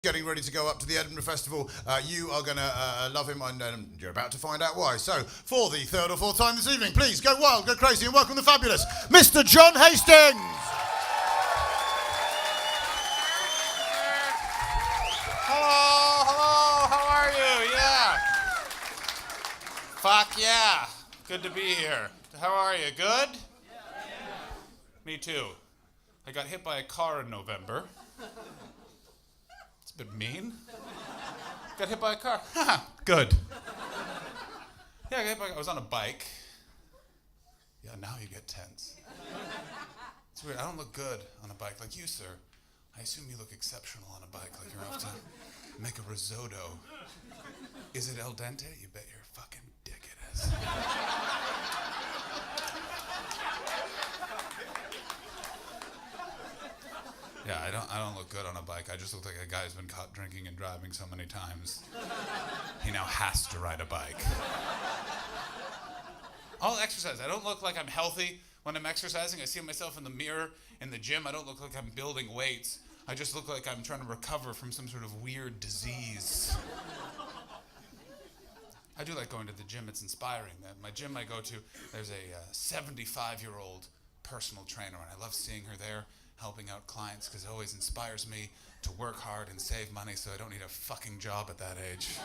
getting ready to go up to the Edinburgh Festival. You are going to love him, and you're about to find out why. So, for the third or fourth time this evening, please go wild, go crazy, and welcome the fabulous Mr. John Hastings. Hello, how are you? Yeah. Fuck yeah. Good to be here. How are you? Good? Me too. I got hit by a car in November. It's a bit mean. Got hit by a car. Good. Yeah, I was on a bike. Yeah, now you get tense. It's weird. I don't look good on a bike like you, sir. I assume you look exceptional on a bike, like you're off to make a risotto. Is it al dente? You bet your fucking dick it is. Yeah, I don't look good on a bike. I just look like a guy who's been caught drinking and driving so many times. He now has to ride a bike. I'll exercise. I don't look like I'm healthy when I'm exercising. I see myself in the mirror in the gym. I don't look like I'm building weights. I just look like I'm trying to recover from some sort of weird disease. I do like going to the gym. It's inspiring. My gym I go to, there's a 75-year-old personal trainer, and I love seeing her there, helping out clients, because it always inspires me to work hard and save money so I don't need a fucking job at that age.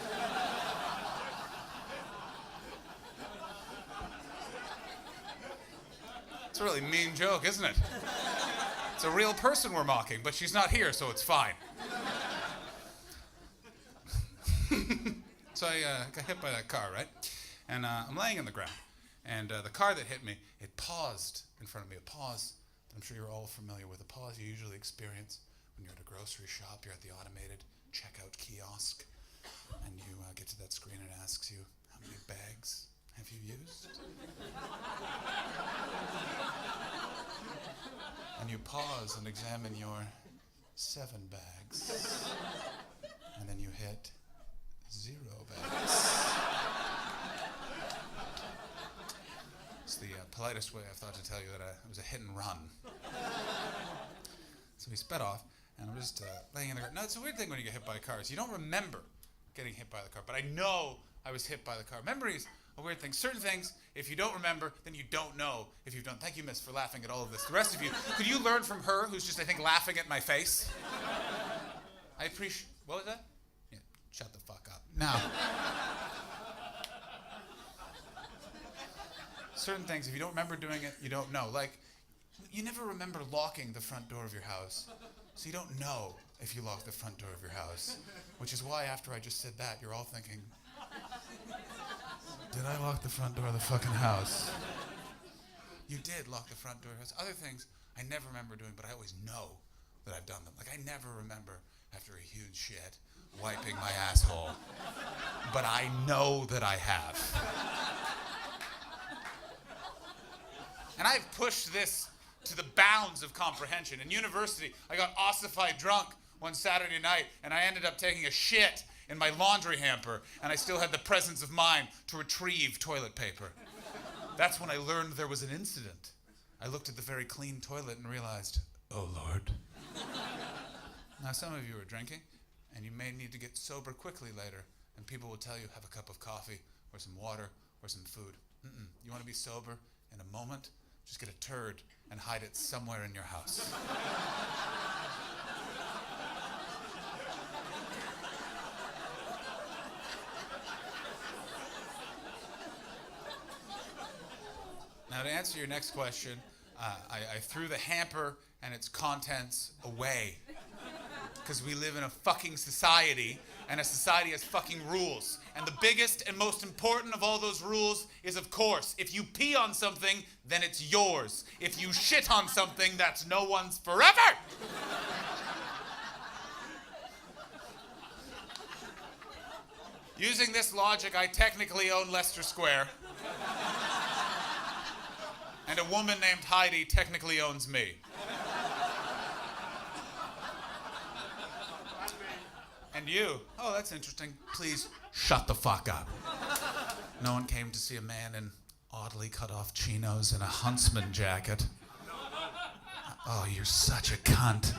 It's a really mean joke, isn't it? It's a real person we're mocking, but she's not here, so it's fine. So I got hit by that car, right? And I'm laying on the ground. And the car that hit me, it paused in front of me. A pause that I'm sure you're all familiar with. A pause you usually experience when you're at a grocery shop. You're at the automated checkout kiosk. And you get to that screen and it asks you, how many bags have you used? And you pause and examine your 7 bags. And then you hit 0 bags. It's the politest way I've thought to tell you that it was a hit and run. So we sped off, and I'm just laying in the car. No, it's a weird thing when you get hit by cars. You don't remember getting hit by the car, but I know I was hit by the car. Memories a weird thing. Certain things, if you don't remember, then you don't know if you've done. Thank you, miss, for laughing at all of this. The rest of you, could you learn from her, who's just, I think, laughing at my face? I appreciate. What was that? Yeah, shut the fuck up. Now, certain things, if you don't remember doing it, you don't know. Like, you never remember locking the front door of your house, so you don't know if you locked the front door of your house. Which is why, after I just said that, you're all thinking, did I lock the front door of the fucking house? You did lock the front door of the house. Other things I never remember doing, but I always know that I've done them. Like, I never remember, after a huge shit, wiping my asshole. But I know that I have. And I've pushed this to the bounds of comprehension. In university, I got ossified drunk one Saturday night, and I ended up taking a shit in my laundry hamper, and I still had the presence of mind to retrieve toilet paper. That's when I learned there was an incident. I looked at the very clean toilet and realized, oh Lord. Now some of you are drinking, and you may need to get sober quickly later, and people will tell you, have a cup of coffee, or some water, or some food. You want to be sober in a moment? Just get a turd and hide it somewhere in your house. Now, to answer your next question, I threw the hamper and its contents away. Because we live in a fucking society, and a society has fucking rules. And the biggest and most important of all those rules is, of course, if you pee on something, then it's yours. If you shit on something, that's no one's forever! Using this logic, I technically own Leicester Square. And a woman named Heidi technically owns me. And you, oh, that's interesting. Please shut the fuck up. No one came to see a man in oddly cut off chinos and a huntsman jacket. Oh, you're such a cunt.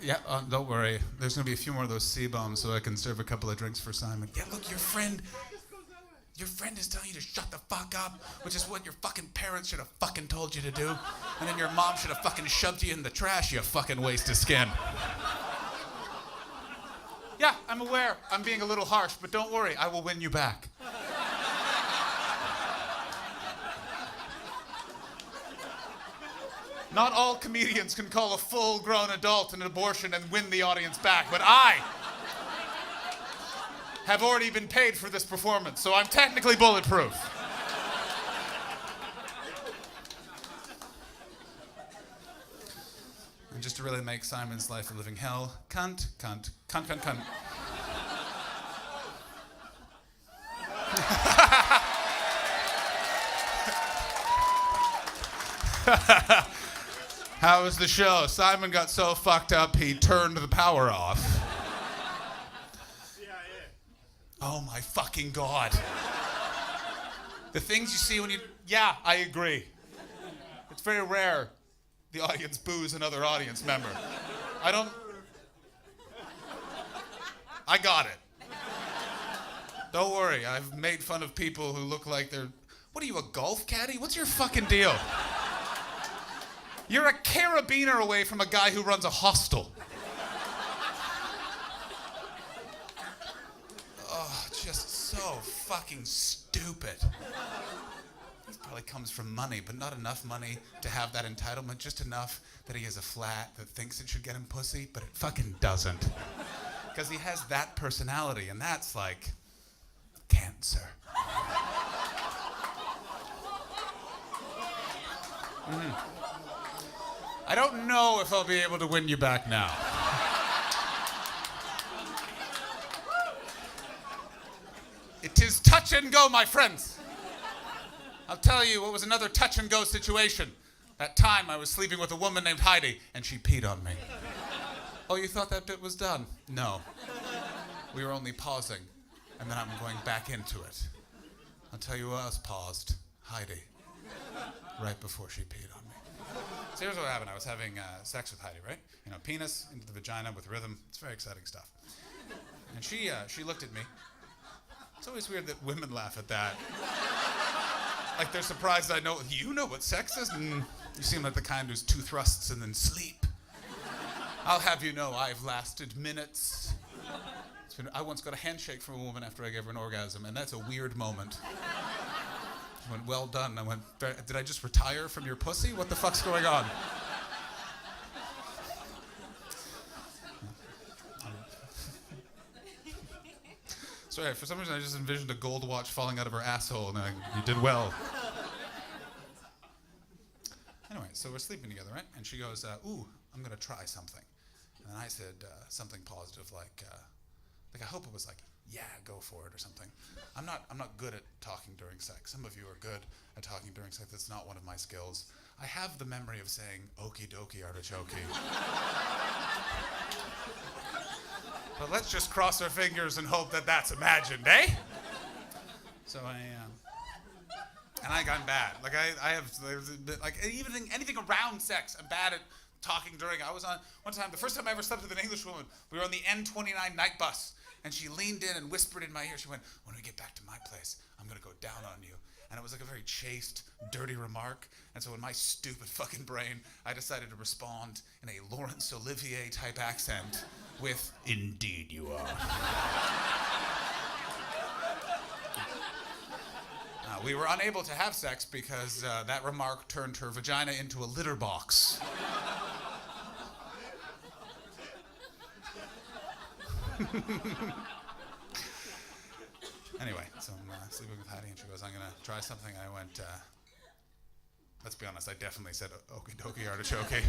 Yeah, don't worry. There's going to be a few more of those C-bombs so I can serve a couple of drinks for Simon. Yeah, look, your friend is telling you to shut the fuck up, which is what your fucking parents should have fucking told you to do. And then your mom should have fucking shoved you in the trash, you fucking waste of skin. Yeah, I'm aware. I'm being a little harsh, but don't worry. I will win you back. Not all comedians can call a full-grown adult an abortion and win the audience back, but I have already been paid for this performance, so I'm technically bulletproof. And just to really make Simon's life a living hell, cunt, cunt, cunt, cunt, cunt. How was the show? Simon got so fucked up he turned the power off. Oh my fucking God. The things you see when you... Yeah, I agree. It's very rare the audience boos another audience member. I got it. Don't worry, I've made fun of people who look like they're... What are you, a golf caddy? What's your fucking deal? You're a carabiner away from a guy who runs a hostel. Oh, just so fucking stupid. He probably comes from money, but not enough money to have that entitlement. Just enough that he has a flat that thinks it should get him pussy, but it fucking doesn't. Because he has that personality, and that's like cancer. I don't know if I'll be able to win you back now. It is touch and go, my friends. I'll tell you what was another touch and go situation. That time I was sleeping with a woman named Heidi, and she peed on me. Oh, you thought that bit was done? No. We were only pausing, and then I'm going back into it. I'll tell you who else paused. Heidi. Right before she peed on me. So here's what happened. I was having sex with Heidi, right? You know, penis into the vagina with rhythm. It's very exciting stuff. And she looked at me. It's always weird that women laugh at that. Like they're surprised I know. You know what sex is? You seem like the kind who's 2 thrusts and then sleep. I'll have you know I've lasted minutes. I once got a handshake from a woman after I gave her an orgasm, and that's a weird moment. She went, well done. I went, did I just retire from your pussy? What the fuck's going on? Sorry, for some reason I just envisioned a gold watch falling out of her asshole, and you did well. Anyway, so we're sleeping together, right? And she goes, ooh, I'm gonna try something. And I said something positive like I hope it was like, yeah, go for it or something. I'm not good at talking during sex. Some of you are good at talking during sex. That's not one of my skills. I have the memory of saying, okie dokie artichoke. But let's just cross our fingers and hope that that's imagined, eh? So I got bad. Like I have, like anything around sex, I'm bad at talking during. I was on, one time, the first time I ever slept with an English woman, we were on the N29 night bus. And she leaned in and whispered in my ear. She went, when we get back to my place, I'm going to go down on you. And it was like a very chaste, dirty remark. And so in my stupid fucking brain, I decided to respond in a Laurence Olivier type accent with, indeed you are. We were unable to have sex because that remark turned her vagina into a litter box. Anyway, so I'm sleeping with Heidi, and she goes, I'm going to try something. I went, let's be honest, I definitely said okie dokie artichoke.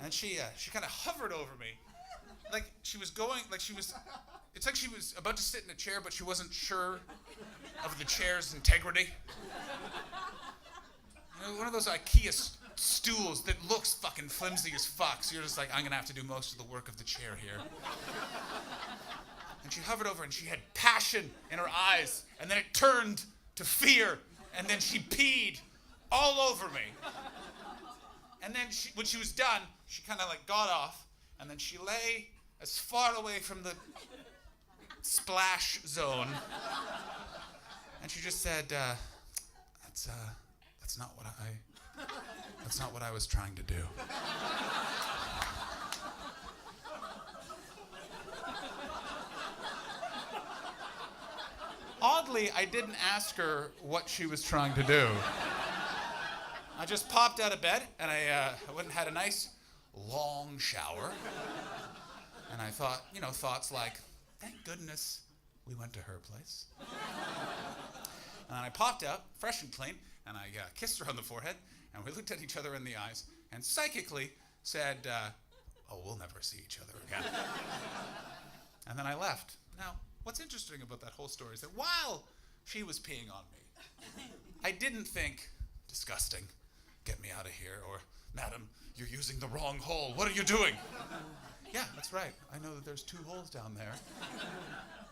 And she kind of hovered over me. Like she was going, it's like she was about to sit in a chair, but she wasn't sure of the chair's integrity. You know, one of those IKEA stools that looks fucking flimsy as fuck. So you're just like, I'm going to have to do most of the work of the chair here. And she hovered over and she had passion in her eyes. And then it turned to fear. And then she peed all over me. And then when she was done, she kind of like got off. And then she lay as far away from the splash zone. And she just said, that's not what I was trying to do. Oddly, I didn't ask her what she was trying to do. I just popped out of bed, and I went and had a nice, long shower. And I thought, thoughts like, thank goodness we went to her place. And I popped out, fresh and clean, and I kissed her on the forehead, and we looked at each other in the eyes, and psychically said, we'll never see each other again. And then I left. Now, what's interesting about that whole story is that while she was peeing on me, I didn't think, disgusting, get me out of here, or, madam, you're using the wrong hole, what are you doing? Yeah, that's right. I know that there's 2 holes down there.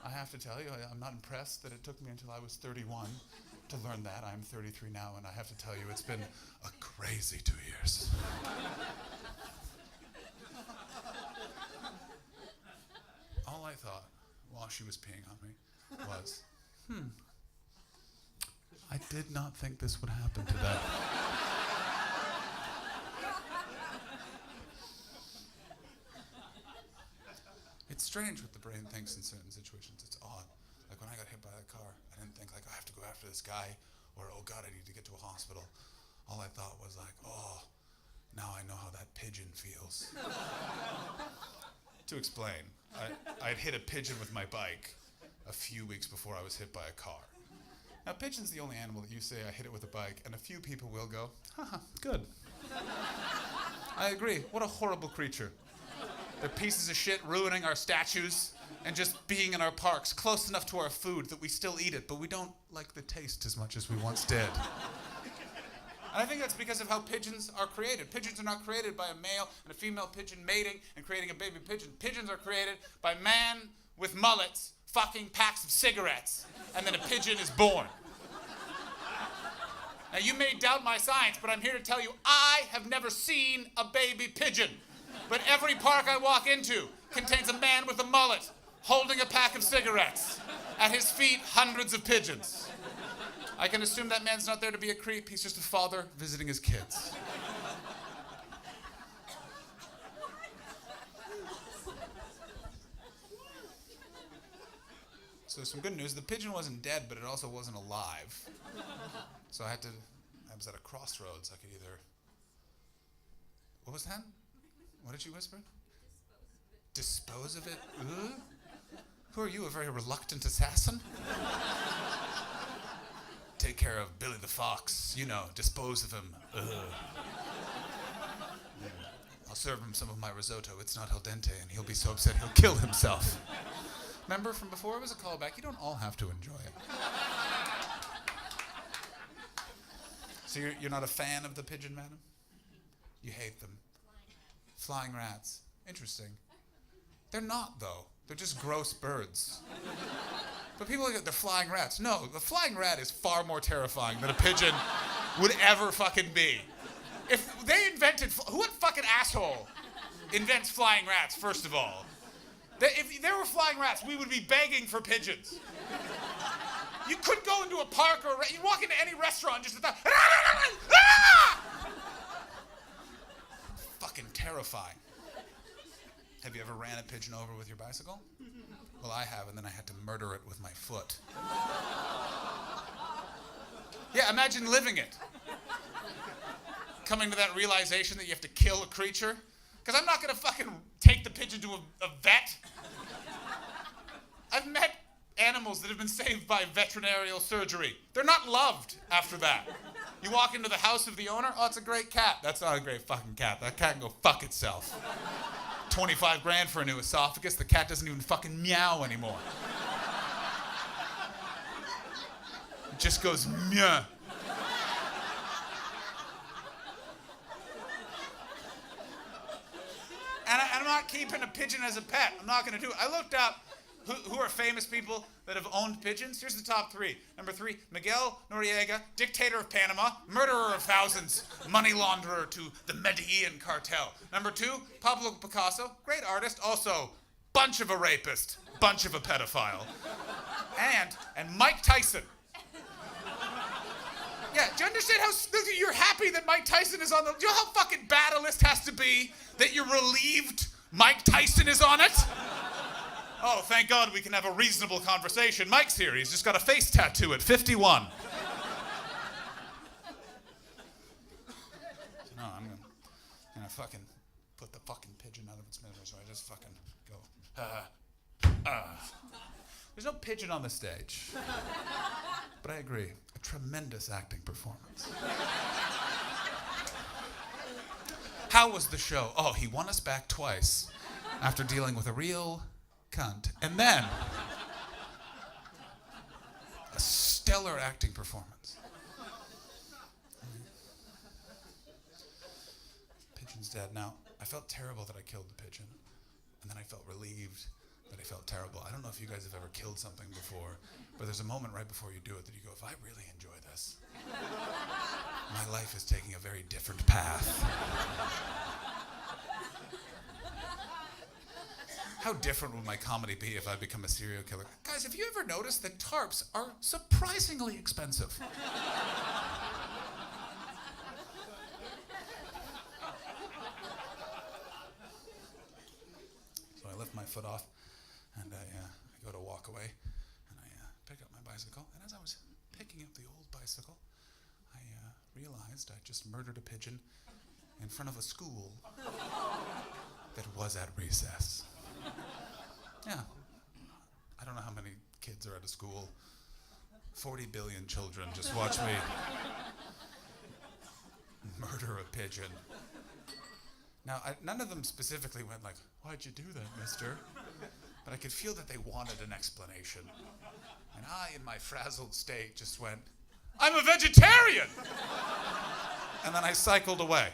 I have to tell you, I'm not impressed that it took me until I was 31 to learn that. I'm 33 now, and I have to tell you, it's been a crazy 2 years. All I thought while she was peeing on me was, I did not think this would happen today. It's strange what the brain thinks in certain situations. It's odd. Like when I got hit by that car, I didn't think like, I have to go after this guy, or oh God, I need to get to a hospital. All I thought was like, oh, now I know how that pigeon feels. To explain, I'd hit a pigeon with my bike a few weeks before I was hit by a car. Now, pigeon's the only animal that you say I hit it with a bike, and a few people will go, haha, good. I agree. What a horrible creature. They're pieces of shit ruining our statues and just being in our parks, close enough to our food that we still eat it, but we don't like the taste as much as we once did. And I think that's because of how pigeons are created. Pigeons are not created by a male and a female pigeon mating and creating a baby pigeon. Pigeons are created by man with mullets fucking packs of cigarettes, and then a pigeon is born. Now, you may doubt my science, but I'm here to tell you I have never seen a baby pigeon. But every park I walk into contains a man with a mullet holding a pack of cigarettes. At his feet, hundreds of pigeons. I can assume that man's not there to be a creep. He's just a father visiting his kids. So some good news. The pigeon wasn't dead, but it also wasn't alive. So I was at a crossroads. I could either... What was that? What did you whisper? Dispose of it? Ooh? Who are you, a very reluctant assassin? Take care of Billy the Fox, dispose of him. I'll serve him some of my risotto. It's not al dente, and he'll be so upset he'll kill himself. Remember from before? It was a callback. You don't all have to enjoy it. So you're not a fan of the pigeon, madam? You hate them. Flying rats. Interesting. They're not, though. They're just gross birds. But people think they're flying rats. No, the flying rat is far more terrifying than a pigeon would ever fucking be. If they invented... What fucking asshole invents flying rats, first of all? If there were flying rats, we would be begging for pigeons. You couldn't go into a park or... You'd walk into any restaurant and just... Fucking terrifying. Have you ever ran a pigeon over with your bicycle? Well, I have, and then I had to murder it with my foot. Yeah, imagine living it. Coming to that realization that you have to kill a creature. Because I'm not going to fucking take the pigeon to a vet. I've met animals that have been saved by veterinarial surgery. They're not loved after that. You walk into the house of the owner, oh, it's a great cat. That's not a great fucking cat. That cat can go fuck itself. 25 grand for a new esophagus. The cat doesn't even fucking meow anymore. It just goes meow. And I'm not keeping a pigeon as a pet. I'm not going to do it. I looked up Who are famous people that have owned pigeons? Here's the top 3. Number 3, Miguel Noriega, dictator of Panama, murderer of thousands, money launderer to the Medellin cartel. Number 2, Pablo Picasso, great artist, also bunch of a rapist, bunch of a pedophile. And Mike Tyson. Yeah, do you understand how you're happy that Mike Tyson is on the... Do you know how fucking bad a list has to be that you're relieved Mike Tyson is on it? Oh, thank God we can have a reasonable conversation. Mike's here. He's just got a face tattoo at 51. No, I'm gonna fucking put the fucking pigeon out of its misery, so I just fucking go, There's no pigeon on the stage. But I agree. A tremendous acting performance. How was the show? Oh, he won us back twice after dealing with a real cunt. And then, a stellar acting performance. Pigeon's dead. Now, I felt terrible that I killed the pigeon, and then I felt relieved that I felt terrible. I don't know if you guys have ever killed something before, but there's a moment right before you do it that you go, if I really enjoy this, my life is taking a very different path. How different would my comedy be if I become a serial killer? Guys, have you ever noticed that tarps are surprisingly expensive? So I lift my foot off, and I go to walk away, and I pick up my bicycle. And as I was picking up the old bicycle, I realized I just murdered a pigeon in front of a school that was at recess. Yeah. I don't know how many kids are at a school. 40 billion children just watch me murder a pigeon. Now, none of them specifically went like, why'd you do that, mister? But I could feel that they wanted an explanation. And I, in my frazzled state, just went, I'm a vegetarian! And then I cycled away.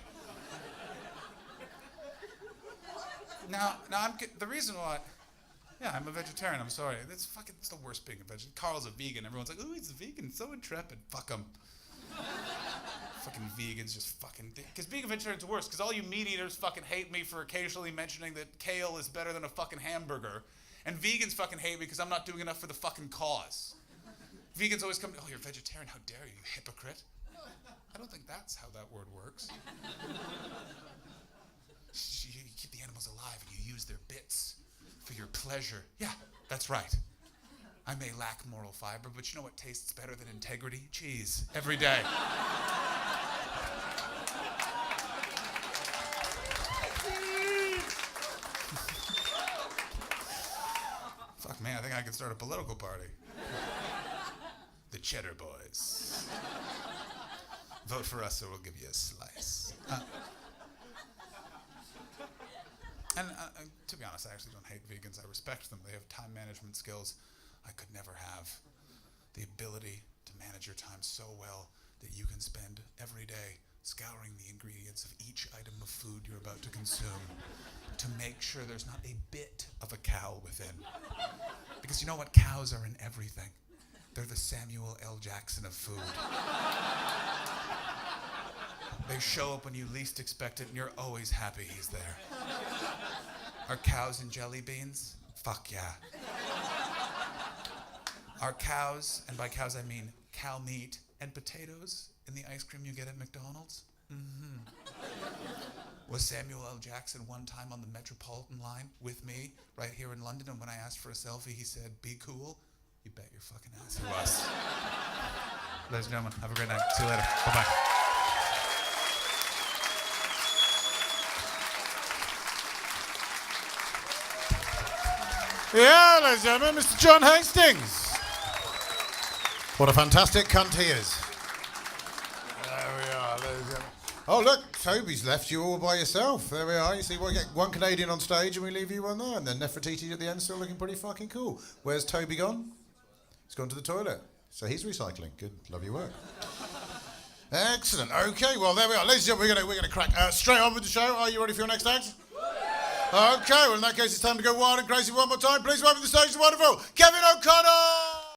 Now the reason why, yeah, I'm a vegetarian, I'm sorry. It's the worst being a vegetarian. Carl's a vegan. Everyone's like, oh, he's a vegan, so intrepid. Fuck him. Fucking vegans just fucking, because being a vegetarian's worse, because all you meat eaters fucking hate me for occasionally mentioning that kale is better than a fucking hamburger. And vegans fucking hate me because I'm not doing enough for the fucking cause. Vegans always come, oh, you're a vegetarian, how dare you, hypocrite. I don't think that's how that word works. You keep the animals alive and you use their bits for your pleasure. Yeah, that's right. I may lack moral fiber, but you know what tastes better than integrity? Cheese. Every day. Fuck, man, I think I could start a political party. The Cheddar Boys. Vote for us or we'll give you a slice. And to be honest, I actually don't hate vegans. I respect them. They have time management skills I could never have. The ability to manage your time so well that you can spend every day scouring the ingredients of each item of food you're about to consume to make sure there's not a bit of a cow within. Because you know what? Cows are in everything. They're the Samuel L. Jackson of food. They show up when you least expect it and you're always happy he's there. Are cows and jelly beans? Fuck yeah. Are cows, and by cows I mean cow meat and potatoes in the ice cream you get at McDonald's? Mm-hmm. Was Samuel L. Jackson one time on the Metropolitan line with me right here in London, and when I asked for a selfie he said, be cool? You bet your fucking ass he was. Ladies and gentlemen, have a great night. See you later. Bye-bye. Yeah, ladies and gentlemen, Mr. John Hastings. What a fantastic cunt he is. There we are, ladies and gentlemen. Oh, look, Toby's left you all by yourself. There we are. You see, we get one Canadian on stage and we leave you one there. And then Nefertiti at the end, still looking pretty fucking cool. Where's Toby gone? He's gone to the toilet. So he's recycling. Good, love your work. Excellent. Okay, well, there we are. Ladies and gentlemen, we're going to crack straight on with the show. Are you ready for your next act? Okay, well in that case it's time to go wild and crazy one more time. Please welcome to the stage the wonderful Kevin O'Connor!